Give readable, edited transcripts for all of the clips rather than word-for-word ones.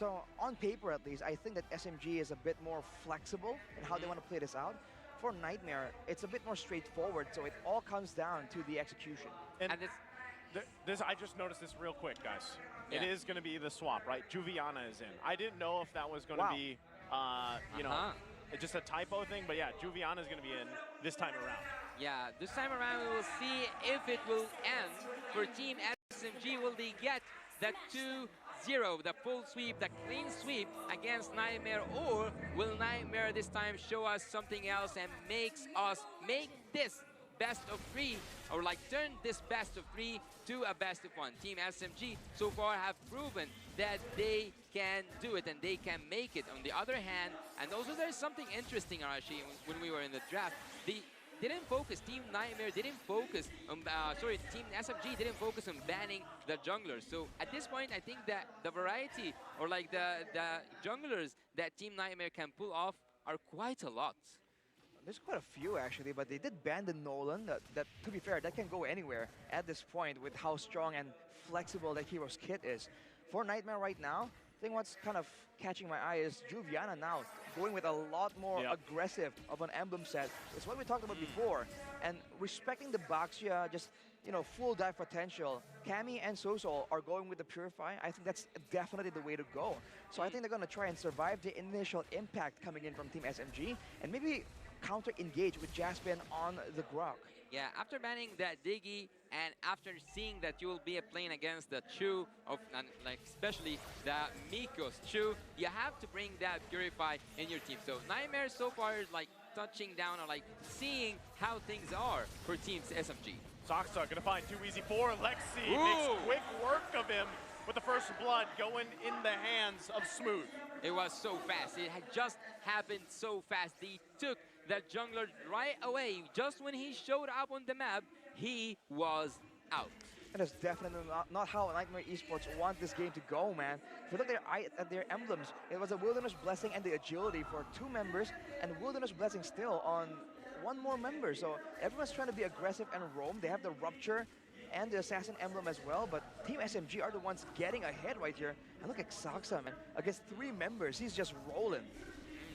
So on paper, at least, I think that SMG is a bit more flexible in how they want to play this out. For Nightmare, it's a bit more straightforward, so it all comes down to the execution. And And this, this, I just noticed this real quick, guys. It Yeah. is going to be the swap, right? Juviana is in. I didn't know if that was going to Wow. be, you know, just a typo thing, but yeah, Juviana is going to be in this time around. yeah, this time around we will see if it will end for Team SMG. Will they get the 2-0, the full sweep, the clean sweep against Nightmare, or will Nightmare this time show us something else and make this best of 3, or like turn this best of 3 to a best of 1? Team SMG so far have proven that they can do it and they can make it. On the other hand, and also there's something interesting, Arashi, when we were in the draft. They didn't focus, Team Nightmare didn't focus on, Team SMG didn't focus on banning the junglers. So at this point, I think that the variety, or like the junglers that Team Nightmare can pull off are quite a lot. There's quite a few actually, but they did ban the Nolan. That, to be fair, that can go anywhere at this point with how strong and flexible that hero's kit is. For Nightmare right now, I think what's kind of catching my eye is Juviana now going with a lot more aggressive of an emblem set. It's what we talked about before, and respecting the Baxia, just full dive potential. Cammy and Soso are going with the Purify. I think that's definitely the way to go. So I think they're going to try and survive the initial impact coming in from Team SMG, and maybe counter-engage with Jaspin on the Grok. Yeah, after banning that Diggy and after seeing that you will be playing against the Chu of, like especially the Miko's Chu, you have to bring that Purify in your team. So Nightmare so far is like touching down or like seeing how things are for teams SMG. Soxa gonna find too easy for Lexi. Makes quick work of him with the first blood going in the hands of Smooth. It was so fast. It had just happened so fast. He took the jungler right away. Just when he showed up on the map, he was out. And that's definitely not how Nightmare Esports want this game to go, man. If you look at their emblems, it was a Wilderness Blessing and the Agility for 2 members, and Wilderness Blessing still on 1 more member. So everyone's trying to be aggressive and roam. They have the Rupture and the Assassin emblem as well, but Team SMG are the ones getting ahead right here. And look at Soxa, man. Against 3 members, he's just rolling.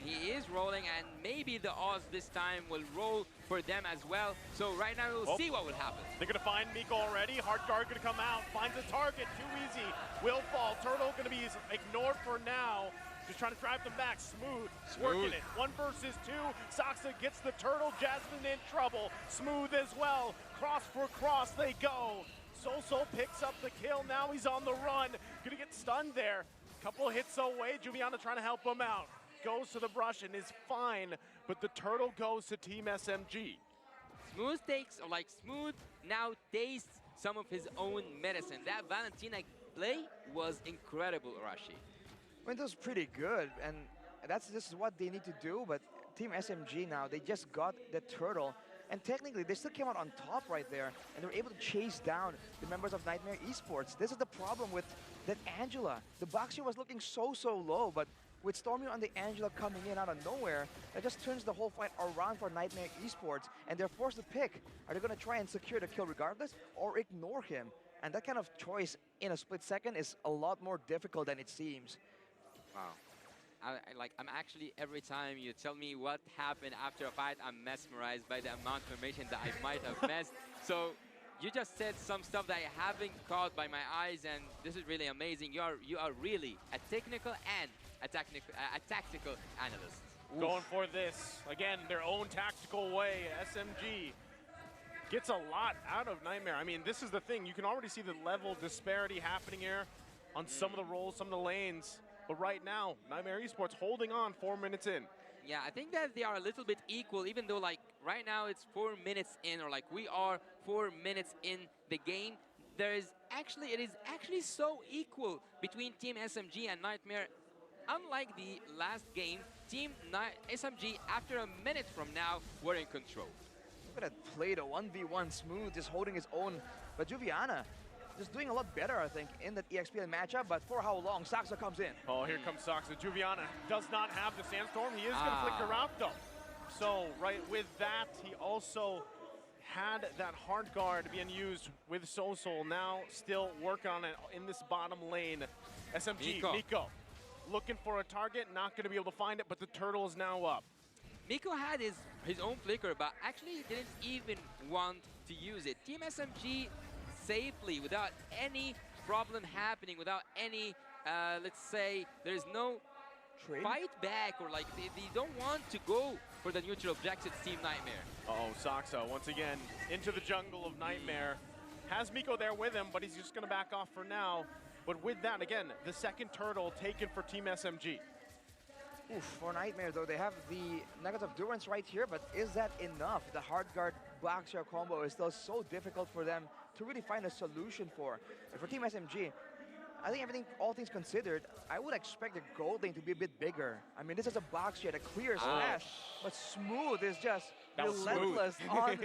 He is rolling, and maybe the odds this time will roll for them as well. So right now we'll see what will happen. They're gonna find Miko already. Hard guard gonna come out, finds a target, too easy. Will fall. Turtle gonna be ignored for now. Just trying to drive them back. Smooth, working it. 1 versus 2. Soxa gets the turtle. Jasmine in trouble. Smooth as well. Cross for cross they go. Soso picks up the kill. Now he's on the run. Gonna get stunned there. Couple hits away. Juviana trying to help him out. Goes to the brush and is fine, but the turtle goes to Team SMG. Smooth takes, or like Smooth now tastes some of his own medicine. That Valentina play was incredible, Arashi. I mean, it was pretty good, and this is what they need to do, but Team SMG now, they just got the turtle, and technically they still came out on top right there, and they were able to chase down the members of Nightmare Esports. This is the problem with that Angela. The Baxia was looking so low, but with Stormy and the Angela coming in out of nowhere, that just turns the whole fight around for Nightmare Esports, and they're forced to pick. Are they going to try and secure the kill regardless, or ignore him? And that kind of choice in a split second is a lot more difficult than it seems. Wow. I'm actually, every time you tell me what happened after a fight, I'm mesmerized by the amount of information that I might have missed. So you just said some stuff that I haven't caught by my eyes, and this is really amazing. You are really a technical and a tactical analyst. Going for this, again, their own tactical way. SMG gets a lot out of Nightmare. I mean, this is the thing. You can already see the level disparity happening here on some of the roles, some of the lanes. But right now, Nightmare Esports holding on 4 minutes in. Yeah, I think that they are a little bit equal, even though like right now it's 4 minutes in, or like we are 4 minutes in the game. It is actually so equal between Team SMG and Nightmare. Unlike the last game, Team SMG, after a minute from now, were in control. Look at that play, the 1v1 Smooth, just holding his own. But Juviana, just doing a lot better, I think, in that EXPL matchup, but for how long? Soxa comes in. Oh, here comes Soxa. Juviana does not have the Sandstorm. He is going to flick her out, though. So, right with that, he also had that hard guard being used with Soso. Now, still work on it in this bottom lane. SMG, Miko. looking for a target, not going to be able to find it, but the turtle is now up. Miko had his own flicker, but actually didn't even want to use it. Team SMG safely, without any problem happening, without any, let's say, there's no Trade? fight back, or like they don't want to go for the neutral objectives, Team Nightmare. Uh-oh, Saksa once again into the jungle of Nightmare. Has Miko there with him, but he's just going to back off for now. But with that, again, the second turtle taken for Team SMG. Oof, for Nightmare though, they have the negative endurance right here, but is that enough? The hard guard black shell combo is still so difficult for them to really find a solution for. And for Team SMG, I think all things considered, I would expect the gold lane to be a bit bigger. I mean, this is a box shell, a clear smash, but Smooth is just That was relentless on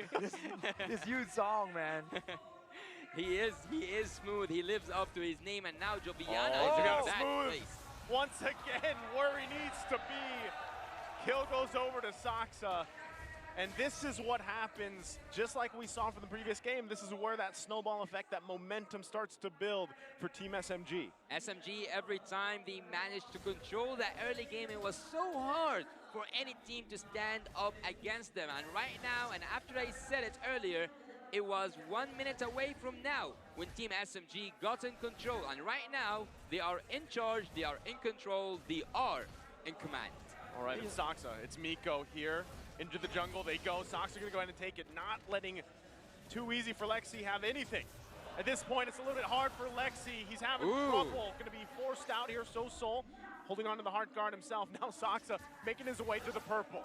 this huge song, man. He is smooth. He lives up to his name, and now Joviana Oh, is in got that Smooth. place. Once again, where he needs to be. Kill goes over to Saksa. And this is what happens, just like we saw from the previous game, this is where that snowball effect, that momentum starts to build for Team SMG. SMG, every time they managed to control that early game, it was so hard for any team to stand up against them. And right now, and after I said it earlier, it was 1 minute away from now when Team SMG got in control. And right now, they are in charge, they are in control, they are in command. All right, it's Saksa, it's Miko here. Into the jungle they go. Saksa gonna go ahead and take it, not letting Too Easy for Lexi have anything. At this point, it's a little bit hard for Lexi. He's having trouble, gonna be forced out here. So Soul holding on to the heart guard himself. Now Saksa making his way to the purple.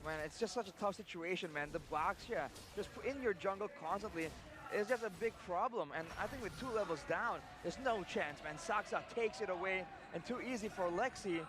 Man, it's just such a tough situation, man. The box, yeah, just in your jungle constantly is just a big problem. And I think with 2 levels down, there's no chance, man. Saksa takes it away, and Too Easy for Lexi.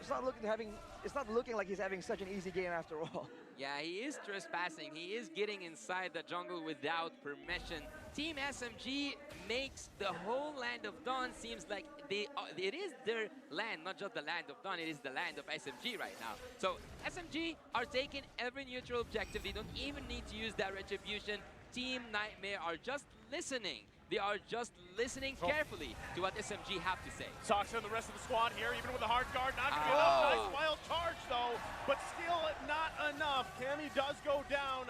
It's not looking like he's having such an easy game after all. Yeah, he is trespassing. He is getting inside the jungle without permission. Team SMG makes the whole land of Dawn seems like it is their land, not just the land of Dawn, it is the land of SMG right now. So SMG are taking every neutral objective. They don't even need to use that retribution. Team Nightmare are just listening. They are just listening carefully to what SMG have to say. Saksa and the rest of the squad here, even with the hard guard, not gonna be enough. Nice wild charge though, but still not enough. Cammy does go down.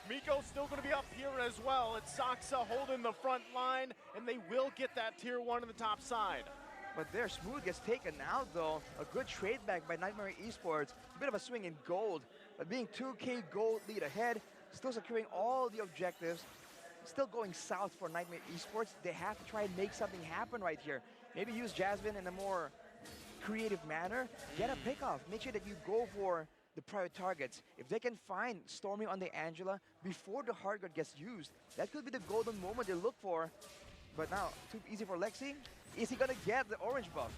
Miko's still gonna be up here as well. It's Saksa holding the front line, and they will get that tier 1 on the top side. But there, Smooth gets taken out though. A good trade back by Nightmare Esports. A bit of a swing in gold, but being 2K gold lead ahead, still securing all the objectives. Still going south for Nightmare Esports. They have to try and make something happen right here. Maybe use Jasmine in a more creative manner. Get a pick off. Make sure that you go for the prior targets. If they can find Stormy on the Angela before the hard guard gets used, that could be the golden moment they look for. But now, Too Easy for Lexi. Is he gonna get the orange buff?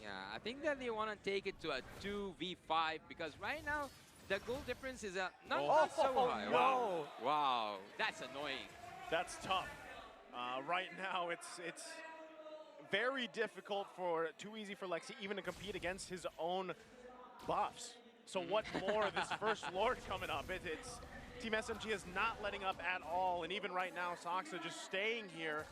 Yeah, I think that they want to take it to a 2v5 because right now, the goal difference is not so high. No. Wow, that's annoying. That's tough. Right now, it's very difficult for Too Easy for Lexi even to compete against his own buffs. So what more of this first Lord coming up? It's Team SMG is not letting up at all, and even right now, Saksa just staying here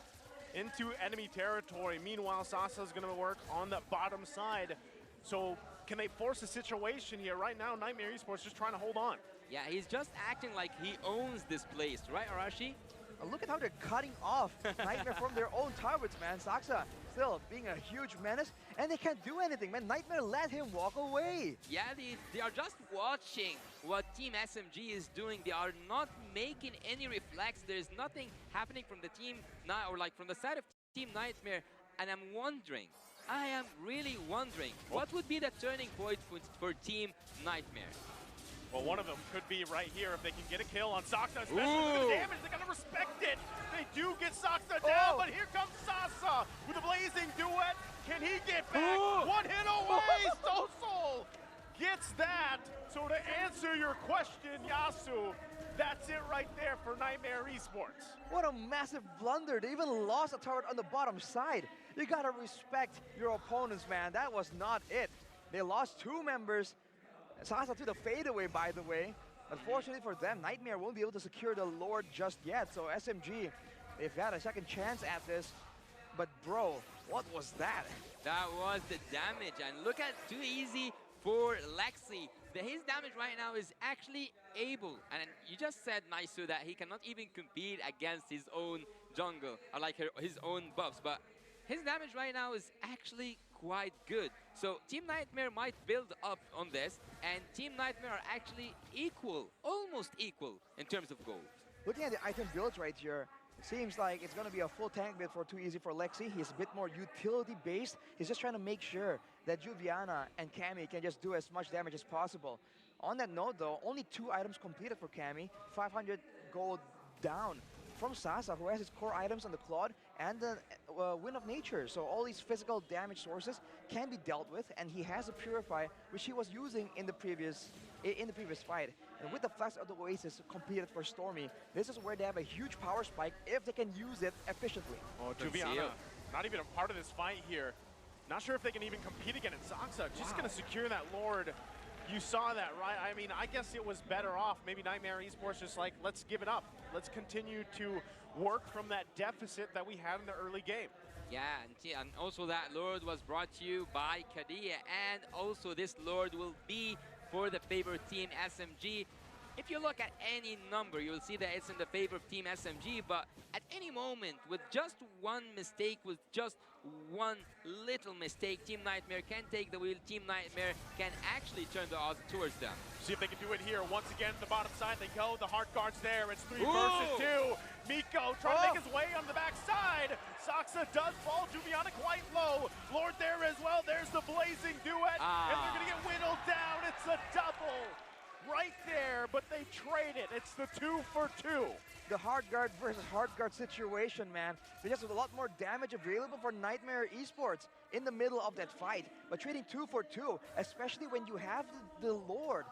into enemy territory. Meanwhile, Saksa's gonna work on the bottom side. So can they force a situation here? Right now, Nightmare Esports just trying to hold on. Yeah, he's just acting like he owns this place, right, Arashi? Look at how they're cutting off Nightmare from their own targets, man. Saksa still being a huge menace, and they can't do anything, man. Nightmare let him walk away. Yeah, they are just watching what Team SMG is doing. They are not making any reflex. There's nothing happening from the team, or like from the side of Team Nightmare, and I am really wondering, what would be the turning point for Team Nightmare? Well, one of them could be right here if they can get a kill on Saksa, especially with the damage. They gotta respect it. They do get Saksa down, but here comes Sasa with a blazing duet. Can he get back? One hit away. Soul gets that. So to answer your question, Yasu, that's it right there for Nightmare Esports. What a massive blunder. They even lost a turret on the bottom side. You gotta respect your opponents, man. That was not it. They lost 2 members. Sasa to the fadeaway, by the way. Unfortunately for them, Nightmare won't be able to secure the Lord just yet. So SMG, they've got a second chance at this. But bro, what was that? That was the damage, and look at too easy for Lexi. His damage right now is actually able, and you just said, Naisu, that he cannot even compete against his own jungle, or like his own buffs, but his damage right now is actually quite good. So Team Nightmare might build up on this, and Team Nightmare are actually equal, almost equal in terms of gold. Looking at the item builds right here, it seems like it's going to be a full tank build for Too Easy for Lexi. He's a bit more utility-based. He's just trying to make sure that Juviana and Cammy can just do as much damage as possible. On that note, though, only 2 items completed for Cammy, 500 gold down from Sasa, who has his core items on the Claude and the Wind of Nature. So all these physical damage sources can be dealt with, and he has a Purify, which he was using in the previous fight. And with the Flash of the Oasis completed for Stormy, this is where they have a huge power spike if they can use it efficiently. Oh, Juviana, not even a part of this fight here. Not sure if they can even compete against Saksa. Just going to secure that Lord. You saw that, right? I mean, I guess it was better off. Maybe Nightmare Esports just like, let's give it up. Let's continue to work from that deficit that we had in the early game. Yeah, and also that Lord was brought to you by Kadia, and also this Lord will be for the favorite team SMG. If you look at any number, you will see that it's in the favor of Team SMG, but at any moment, with just one mistake, with just one little mistake, Team Nightmare can take the wheel. Team Nightmare can actually turn the odds towards them. See if they can do it here. Once again, the bottom side they go. The Heart Guard's there. It's 3 Ooh. versus 2. Miko trying to make his way on the backside. Saksa does fall. Juviana quite low. Lord there as well. There's the blazing duet. And they're going to get whittled down. It's a double. Right there, but they trade it. It's the 2 for 2. The hard guard versus hard guard situation, man. There's just a lot more damage available for Nightmare Esports in the middle of that fight. But trading 2 for 2, especially when you have the Lord,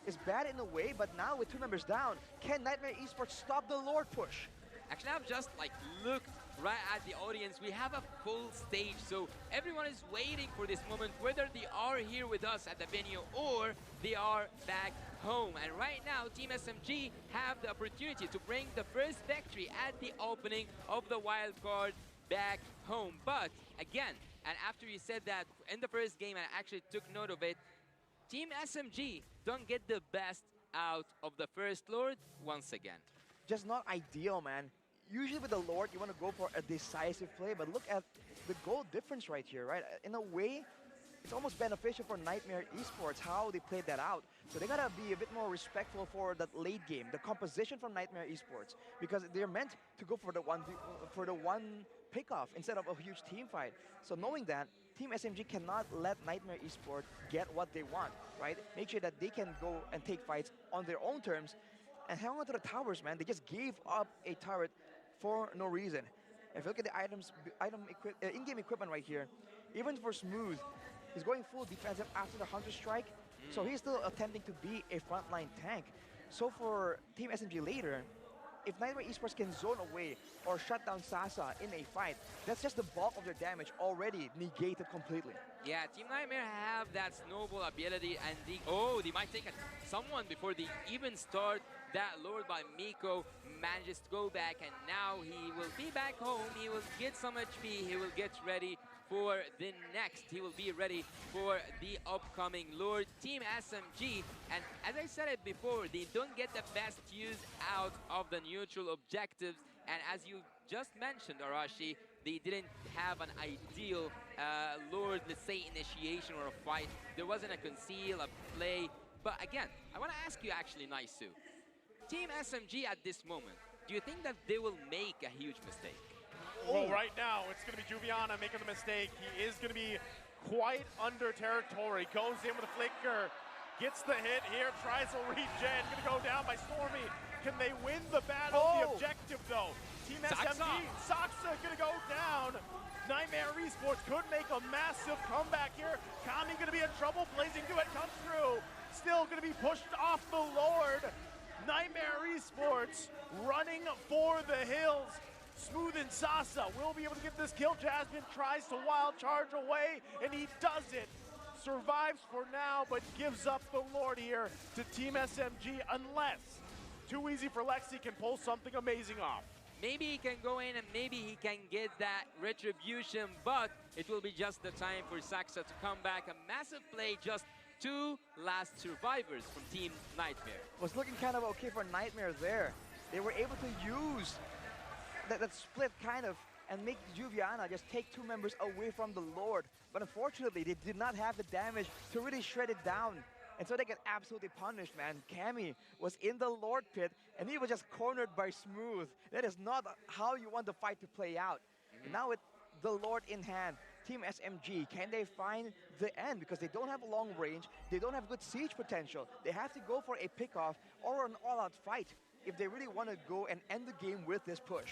is bad in a way, but now with 2 members down, can Nightmare Esports stop the Lord push? Actually, I've just like looked right at the audience. We have a full stage, so everyone is waiting for this moment, whether they are here with us at the venue or they are back home. And right now, Team SMG have the opportunity to bring the first victory at the opening of the wild card back home. But again, and after you said that in the first game, I actually took note of it, Team SMG don't get the best out of the first Lord once again. Just not ideal, man. Usually with the Lord, you want to go for a decisive play, but look at the goal difference right here, right? In a way, it's almost beneficial for Nightmare Esports how they played that out. So they gotta be a bit more respectful for that late game, the composition from Nightmare Esports, because they're meant to go for the one pickoff instead of a huge team fight. So knowing that, Team SMG cannot let Nightmare Esports get what they want, right? Make sure that they can go and take fights on their own terms and hang on to the towers, man. They just gave up a turret for no reason. If you look at the in-game equipment right here, even for Smooth, he's going full defensive after the Hunter Strike, so he's still attempting to be a frontline tank. So for Team SMG later, if Nightmare Esports can zone away or shut down Sasa in a fight, that's just the bulk of their damage already negated completely. Yeah, Team Nightmare have that snowball ability, and they might take someone before they even start that Lord. By Miko manages to go back, and now he will be back home. He will get some HP. He will get ready for the next. He will be ready for the upcoming Lord. Team SMG, and as I said it before, they don't get the best use out of the neutral objectives. And as you just mentioned, Arashi, they didn't have an ideal Lord, let's say, initiation or a fight. There wasn't a conceal, a play. But again, I want to ask you actually, Naisu, Team SMG at this moment, do you think that they will make a huge mistake? Oh, right now, it's going to be Juviana making the mistake. He is going to be quite under territory. Goes in with a flicker. Gets the hit here. Tries a regen. Going to go down by Stormy. Can they win the battle? The objective, though. Team SMG. Saksa going to go down. Nightmare Esports could make a massive comeback here. Kami going to be in trouble. Blazing Duet comes through. Still going to be pushed off the Lord. Nightmare Esports running for the hills. Smooth and Sasa will be able to get this kill. Jasmine tries to wild charge away, and he does it. Survives for now, but gives up the Lord here to Team SMG, unless Too Easy for Lexi can pull something amazing off. Maybe he can go in and maybe he can get that retribution, but it will be just the time for Saxa to come back. A massive play, just 2 last survivors from Team Nightmare. Was looking kind of okay for Nightmare there. They were able to use that split kind of and make Juviana just take 2 members away from the Lord. But unfortunately, they did not have the damage to really shred it down. And so they get absolutely punished, man. Cammy was in the Lord pit, and he was just cornered by Smooth. That is not how you want the fight to play out. And now with the Lord in hand, Team SMG, can they find the end? Because they don't have long range, they don't have good siege potential. They have to go for a pickoff or an all-out fight if they really want to go and end the game with this push.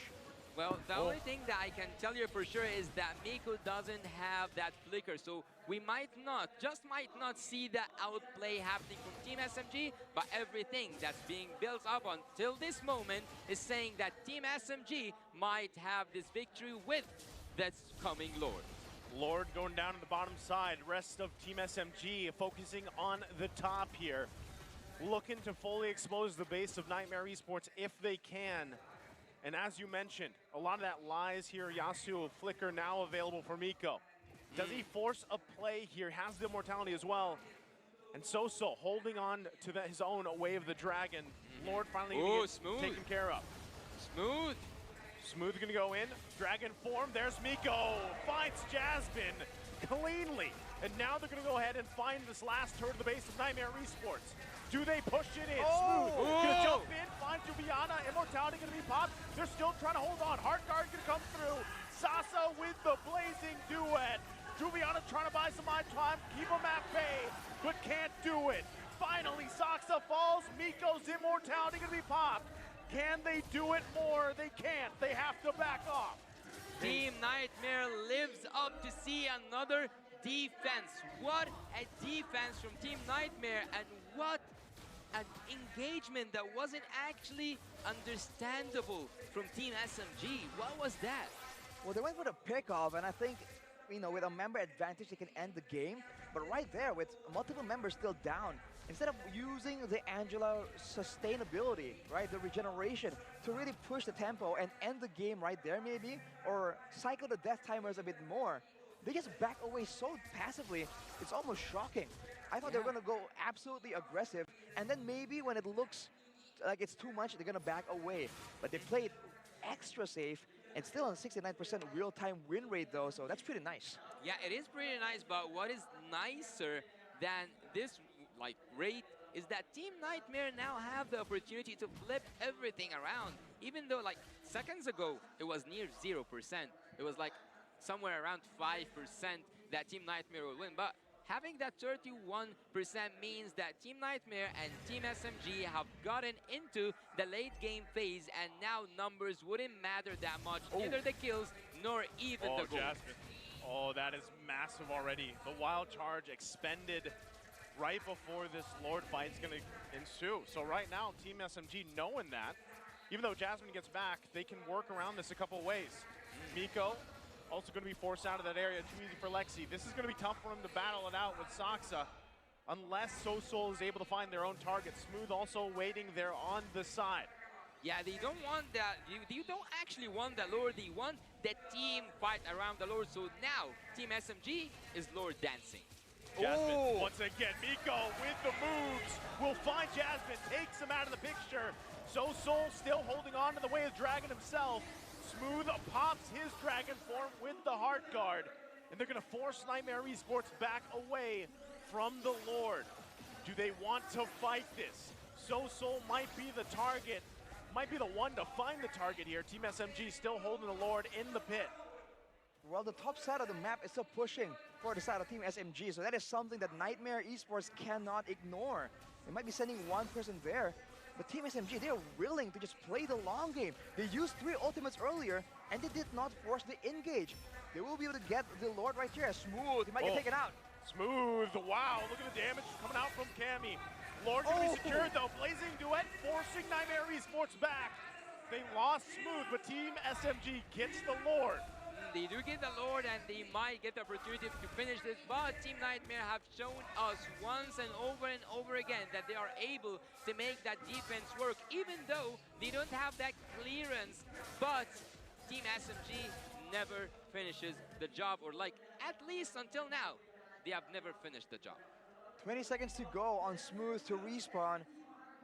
Well, the only thing that I can tell you for sure is that Miko doesn't have that flicker, so we might not, just might not see the outplay happening from Team SMG, but everything that's being built up until this moment is saying that Team SMG might have this victory with this coming Lord. Lord going down to the bottom side. Rest of Team SMG focusing on the top here. Looking to fully expose the base of Nightmare Esports if they can. And as you mentioned, a lot of that lies here. Yasuo, Flicker now available for Miko. Does he force a play here? Has the immortality as well. And Soso holding on to his own way of the dragon. Lord finally taken care of. Smooth. Smooth gonna go in. Dragon form. There's Miko. Finds Jasmine cleanly. And now they're gonna go ahead and find this last turret of the base of Nightmare Esports. Do they push it in? Smooth gonna jump in, find Juviana, immortality gonna be popped. They're still trying to hold on. Heart Guard gonna come through. Sasa with the blazing duet. Juviana trying to buy some time, keep him at bay, but can't do it. Finally, Saxa falls. Miko's immortality gonna be popped. Can they do it more? They can't. They have to back off. Team Nightmare lives up to see another defense. What a defense from Team Nightmare, and what an engagement that wasn't actually understandable from Team SMG. What was that? Well, they went for the pickoff, and I think, you know, with a member advantage, they can end the game. But right there, with multiple members still down, instead of using the Angela sustainability, right, the regeneration, to really push the tempo and end the game right there maybe, or cycle the death timers a bit more, they just back away so passively, it's almost shocking. I thought they were going to go absolutely aggressive, and then maybe when it looks like it's too much, they're going to back away. But they played extra safe, and still on 69% real-time win rate though, so that's pretty nice. Yeah, it is pretty nice, but what is nicer than this rate is that Team Nightmare now have the opportunity to flip everything around. Even though seconds ago it was near 0%, it was somewhere around 5% that Team Nightmare will win. But having that 31% means that Team Nightmare and Team SMG have gotten into the late game phase, and now numbers wouldn't matter that much, neither the kills nor even the gold. Jasmine. Oh, that is massive already. The wild charge expended right before this Lord fight is going to ensue. So right now, Team SMG knowing that, even though Jasmine gets back, they can work around this a couple of ways. Miko also going to be forced out of that area. Too easy for Lexi. This is going to be tough for him to battle it out with Saxa, unless SoSoul is able to find their own target. Smooth also waiting there on the side. Yeah, they don't want that. You don't actually want the Lord. They want the team fight around the Lord. So now, Team SMG is Lord dancing. Jasmine, once again, Miko with the moves will find Jasmine, takes him out of the picture. SoSoul still holding on to the way of Dragon himself. Smooth pops his Dragon form with the Heart Guard, and they're gonna force Nightmare Esports back away from the Lord. Do they want to fight this? SoSoul might be the target, might be the one to find the target here. Team SMG still holding the Lord in the pit. Well, the top side of the map is still pushing for the side of Team SMG, so that is something that Nightmare Esports cannot ignore. They might be sending one person there, but Team SMG, they are willing to just play the long game. They used 3 ultimates earlier, and they did not force the engage. They will be able to get the Lord right here. Smooth, he might get taken out. Smooth, wow, look at the damage coming out from Cammy. Lord gonna be secured though, Blazing Duet forcing Nightmare Esports back. They lost Smooth, but Team SMG gets the Lord. They do get the Lord, and they might get the opportunity to finish this, but Team Nightmare have shown us once and over again that they are able to make that defense work, even though they don't have that clearance. But Team SMG never finishes the job, or like, at least until now, they have never finished the job. 20 seconds to go on Smooth to respawn.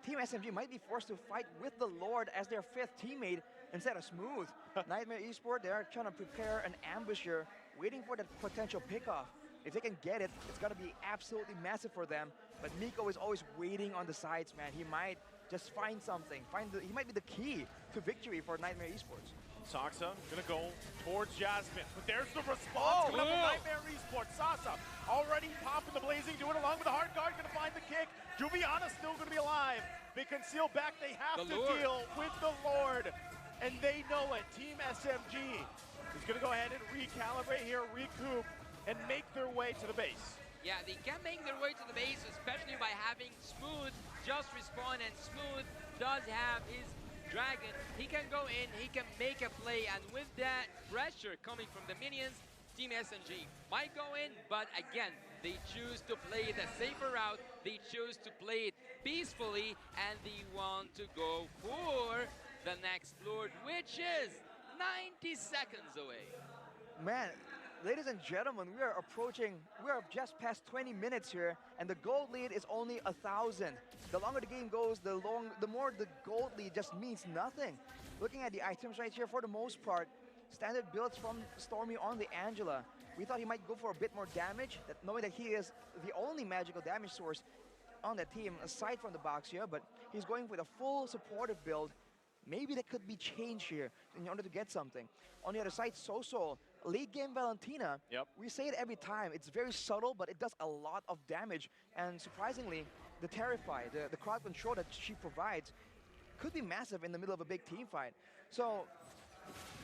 Team SMG might be forced to fight with the Lord as their 5th teammate instead of Smooth. Nightmare Esports, they are trying to prepare an ambush here, waiting for that potential pickoff. If they can get it, it's going to be absolutely massive for them. But Miko is always waiting on the sides, man. He might just find something. He might be the key to victory for Nightmare Esports. Saxa gonna go towards Jasmine, but there's the response coming up from Nightmare Esports. Sasa already popping the blazing, doing it along with the hard guard, gonna find the kick. Juliana's still gonna be alive. They conceal back, they have to deal with the Lord. And they know it. Team SMG is gonna go ahead and recalibrate here, recoup, and make their way to the base. Yeah, they can make their way to the base, especially by having Smooth just respawn, and Smooth does have his Dragon. He can go in, he can make a play, and with that pressure coming from the minions, Team SMG might go in, but again, they choose to play the safer route, they choose to play it peacefully, and they want to go for the next Lord, which is 90 seconds away. Man, ladies and gentlemen, we are just past 20 minutes here, and the gold lead is only 1,000. The longer the game goes, the more the gold lead just means nothing. Looking at the items right here, for the most part, standard builds from Stormy on the Angela. We thought he might go for a bit more damage, knowing that he is the only magical damage source on the team, aside from the box here, but he's going with a full supportive build. Maybe that could be changed here in order to get something. On the other side, Soso, late game Valentina, we say it every time, it's very subtle, but it does a lot of damage. And surprisingly, the Terrify, the crowd control that she provides, could be massive in the middle of a big team fight. So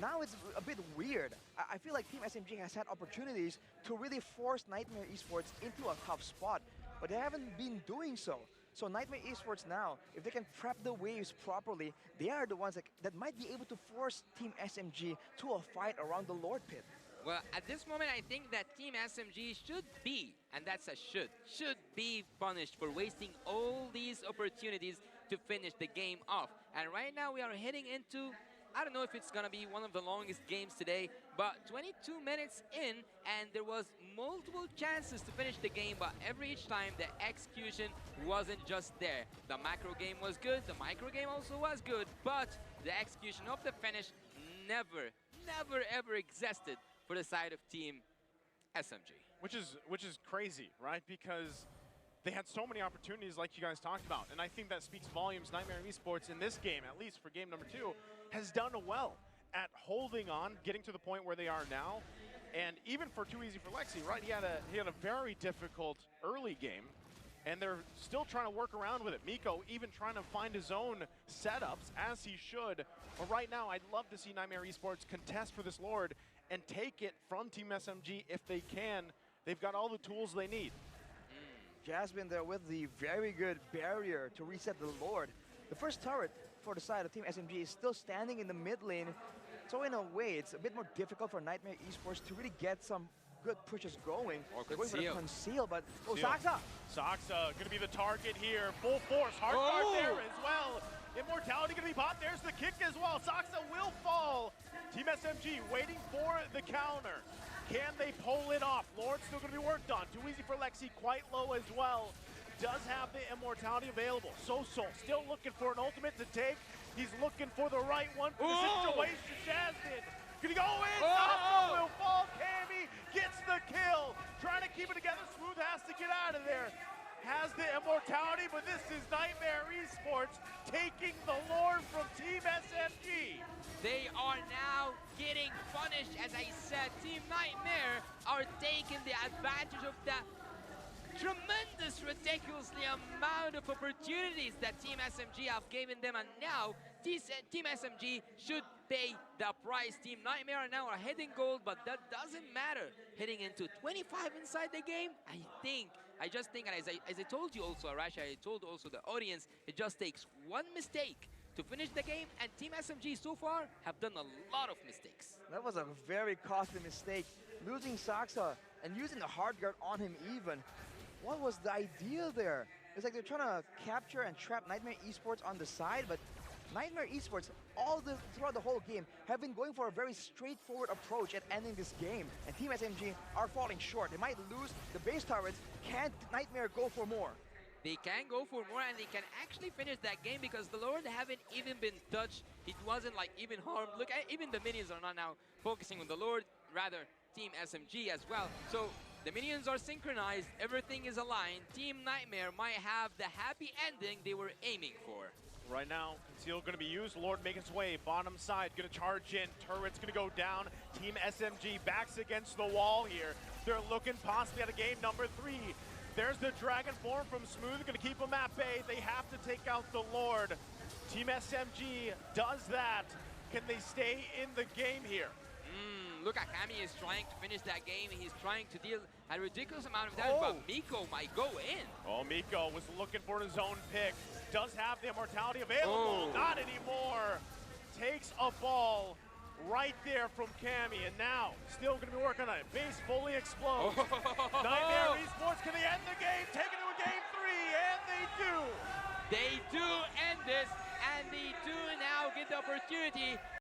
now it's a bit weird. I feel like Team SMG has had opportunities to really force Nightmare Esports into a tough spot, but they haven't been doing so. So Nightmare Esports now, if they can prep the waves properly, they are the ones that might be able to force Team SMG to a fight around the Lord Pit. Well, at this moment, I think that Team SMG should be, and that's a should be punished for wasting all these opportunities to finish the game off. And right now we are heading into, I don't know if it's gonna be one of the longest games today, but 22 minutes in, and there was multiple chances to finish the game, but each time the execution wasn't just there. The macro game was good, the micro game also was good, but the execution of the finish never ever existed for the side of Team SMG. Which is crazy, right? Because they had so many opportunities like you guys talked about, and I think that speaks volumes. Nightmare Esports in this game, at least for game number 2, has done well at holding on, getting to the point where they are now. And even for Too Easy for Lexi, right? He had a very difficult early game, and they're still trying to work around with it. Miko even trying to find his own setups, as he should. But right now, I'd love to see Nightmare Esports contest for this Lord and take it from Team SMG if they can. They've got all the tools they need. Jasmine there with the very good barrier to reset the Lord. The first turret for the side of Team SMG is still standing in the mid lane. So in a way, it's a bit more difficult for Nightmare Esports to really get some good pushes going. They're going for the conceal, but Saxa! Saxa gonna be the target here. Full force, hard guard there as well. Immortality gonna be popped. There's the kick as well. Saxa will fall. Team SMG waiting for the counter. Can they pull it off? Lord's still gonna be worked on. Too Easy for Lexi, quite low as well. Does have the immortality available. Soso still looking for an ultimate to take. He's looking for the right one for the situation. Jasmine gonna go in. Saxa will fall. Cammy gets the kill. Trying to keep it together. Smooth has to get out of there. Has the immortality, but this is Nightmare Esports taking the Lord from Team SMG. They are now getting punished. As I said, Team Nightmare are taking the advantage of the tremendous, ridiculously amount of opportunities that Team SMG have given them, and now Team SMG should pay the price. Team Nightmare are now heading gold, but that doesn't matter. Heading into 25 inside the game, I just think, and as I told you also, Arash, I told also the audience, it just takes one mistake to finish the game, and Team SMG so far have done a lot of mistakes. That was a very costly mistake. Losing Saxa and using the hard guard on him even. What was the idea there? It's like they're trying to capture and trap Nightmare Esports on the side, but Nightmare Esports, throughout the whole game, have been going for a very straightforward approach at ending this game. And Team SMG are falling short. They might lose the base turrets. Can't Nightmare go for more? They can go for more, and they can actually finish that game because the Lord haven't even been touched. It wasn't like even harmed. Look, even the minions are not now focusing on the Lord, rather Team SMG as well. So the minions are synchronized, everything is aligned. Team Nightmare might have the happy ending they were aiming for. Right now, Conceal going to be used. Lord making his way. Bottom side going to charge in. Turret's going to go down. Team SMG backs against the wall here. They're looking possibly at a game number 3. There's the Dragon form from Smooth. Going to keep them at bay. They have to take out the Lord. Team SMG does that. Can they stay in the game here? Look at Kami is trying to finish that game. He's trying to deal a ridiculous amount of damage, but Miko might go in. Oh, Miko was looking for his own pick. Does have the immortality available. Not anymore. Takes a ball right there from Kami, and now still going to be working on it. Base fully explodes. Nightmare Esports, can they end the game? Take it to a game 3, and they do. They do end this, and they do now get the opportunity